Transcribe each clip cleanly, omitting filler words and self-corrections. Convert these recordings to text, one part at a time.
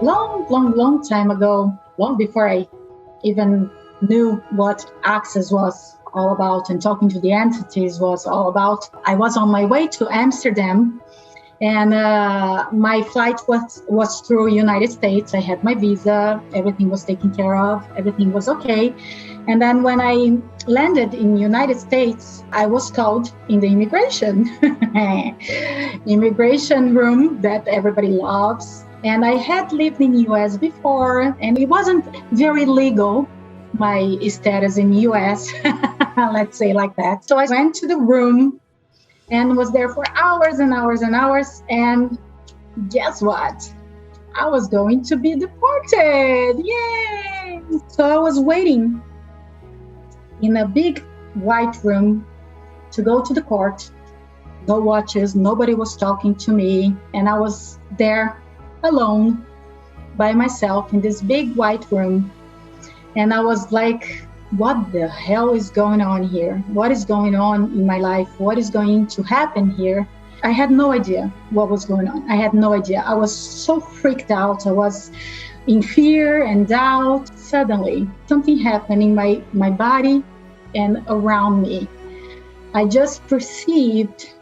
long time ago, long before I even knew what Access was all about and talking to the entities was all about. I was on my way to Amsterdam, and my flight was through United States. I had my visa, everything was taken care of, everything was okay. And then when I landed in United States, I was called in the immigration room that everybody loves. And I had lived in the US before, and it wasn't very legal, my status in the US, let's say like that. So I went to the room and was there for hours and hours and hours. And guess what? I was going to be deported. Yay! So I was waiting in a big white room to go to the court. No watches, nobody was talking to me. And I was there alone by myself in this big white room. And I was like, what the hell is going on here? What is going on in my life? What is going to happen here? I had no idea what was going on. I had no idea. I was so freaked out. I was in fear and doubt. Suddenly, something happened in my body and around me. I just perceived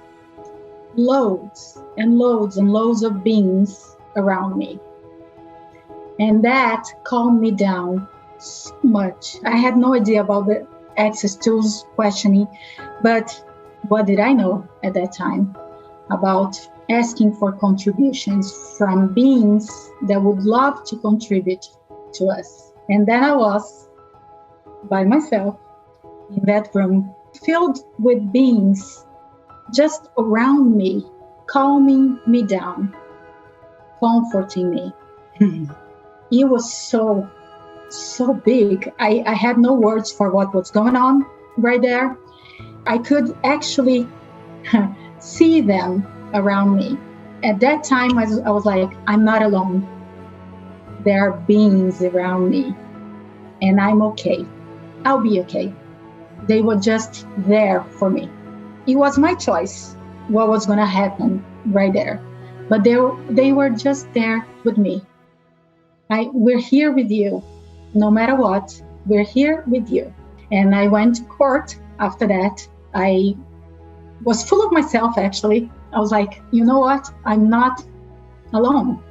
loads and loads and loads of beings around me. And that calmed me down so much. I had no idea about the access tools questioning, but what did I know at that time about asking for contributions from beings that would love to contribute to us? And then I was by myself in that room, filled with beings just around me, calming me down, comforting me. It was so big. I had no words for what was going on right there. I could actually see them around me. At that time, I was like, I'm not alone. There are beings around me, and I'm okay. I'll be okay. They were just there for me. It was my choice what was going to happen right there. But they were just there with me. We're here with you. No matter what, we're here with you. And I went to court after that. I was full of myself, actually. I was like, you know what? I'm not alone.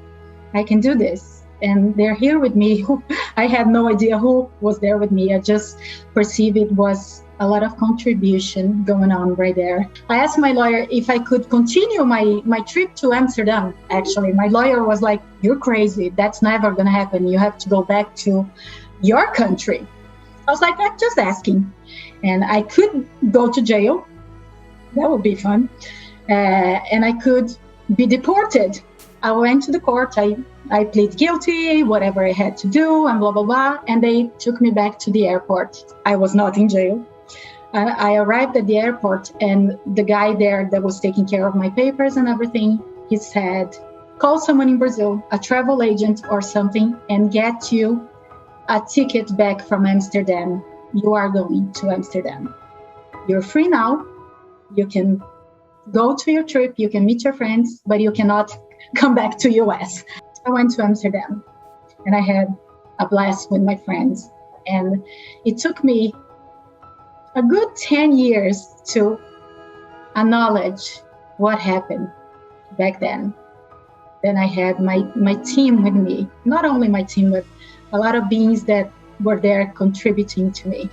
I can do this. And they're here with me. I had no idea who was there with me. I just perceived it was a lot of contribution going on right there. I asked my lawyer if I could continue my trip to Amsterdam. Actually, my lawyer was like, you're crazy. That's never going to happen. You have to go back to your country. I was like, I'm just asking. And I could go to jail. That would be fun. And I could be deported. I went to the court. I plead guilty, whatever I had to do, and blah, blah, blah. And they took me back to the airport. I was not in jail. I arrived at the airport, and the guy there that was taking care of my papers and everything, he said, call someone in Brazil, a travel agent or something, and get you a ticket back from Amsterdam. You are going to Amsterdam. You're free now. You can go to your trip. You can meet your friends, but you cannot come back to US. I went to Amsterdam, and I had a blast with my friends. And it took me a good 10 years to acknowledge what happened back then. Then I had my team with me, not only my team, but a lot of beings that were there contributing to me.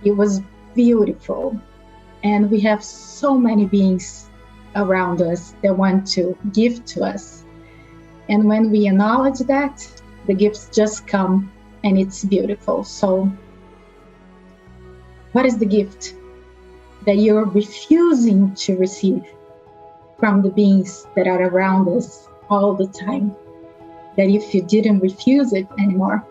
It was beautiful. And we have so many beings around us that want to give to us. And when we acknowledge that, the gifts just come, and it's beautiful. So what is the gift that you're refusing to receive from the beings that are around us all the time? That if you didn't refuse it anymore,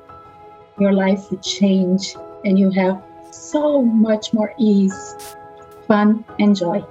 your life would change and you have so much more ease, fun, and joy.